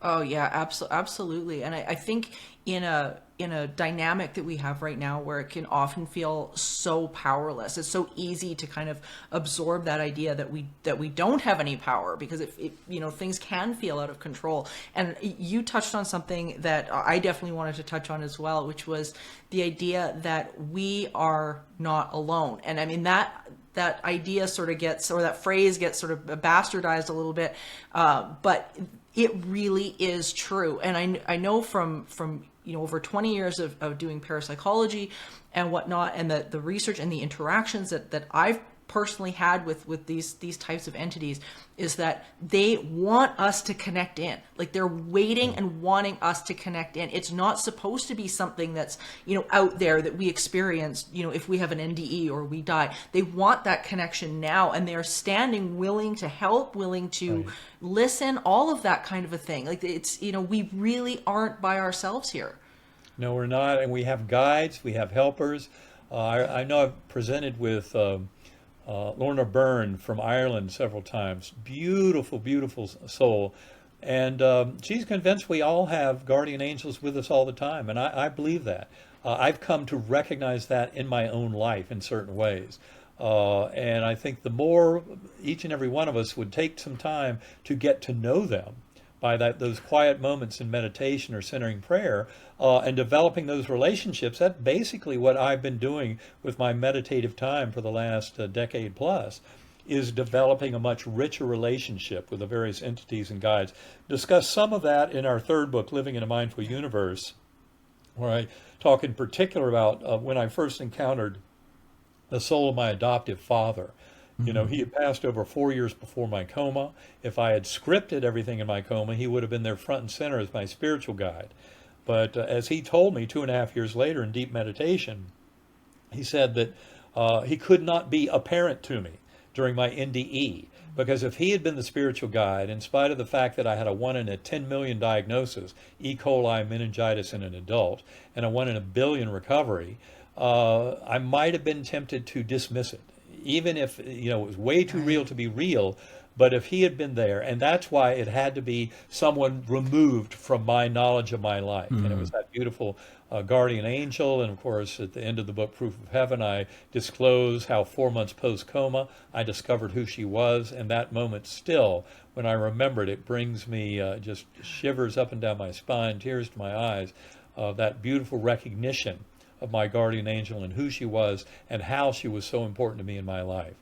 Oh yeah, absolutely. And I think in a dynamic that we have right now where it can often feel so powerless, it's so easy to kind of absorb that idea that we don't have any power because things can feel out of control. And you touched on something that I definitely wanted to touch on as well, which was the idea that we are not alone. And I mean that idea sort of gets, or that phrase gets sort of bastardized a little bit, but it really is true. And I know from over 20 years of doing parapsychology and whatnot, and the research and the interactions that I've personally had with these types of entities, is that they want us to connect in. Like they're waiting and wanting us to connect in. It's not supposed to be something that's out there that we experience if we have an NDE or we die. They want that connection now, and they are standing willing to help, willing to Right. listen, all of that kind of a thing. Like it's we really aren't by ourselves here. No, we're not, and we have guides, we have helpers. I know I've presented with Lorna Byrne from Ireland several times. Beautiful, beautiful soul. And she's convinced we all have guardian angels with us all the time. And I believe that. I've come to recognize that in my own life in certain ways. And I think the more each and every one of us would take some time to get to know them by those quiet moments in meditation or centering prayer, and developing those relationships. That's basically what I've been doing with my meditative time for the last decade plus, is developing a much richer relationship with the various entities and guides. Discuss some of that in our third book, Living in a Mindful Universe, where I talk in particular about when I first encountered the soul of my adoptive father. He had passed over 4 years before my coma. If I had scripted everything in my coma, he would have been there front and center as my spiritual guide. But as he told me 2.5 years later in deep meditation, he said that he could not be apparent to me during my NDE, because if he had been the spiritual guide, in spite of the fact that I had a 1 in a 10 million diagnosis, E. coli meningitis in an adult, and a 1 in a billion recovery, I might have been tempted to dismiss it, even if it was way too real Right. to be real. But if he had been there, and that's why it had to be someone removed from my knowledge of my life, and it was that beautiful guardian angel. And of course, at the end of the book, Proof of Heaven, I disclose how 4 months post coma, I discovered who she was, and that moment still, when I remember it, it brings me just shivers up and down my spine, tears to my eyes, of that beautiful recognition of my guardian angel and who she was and how she was so important to me in my life.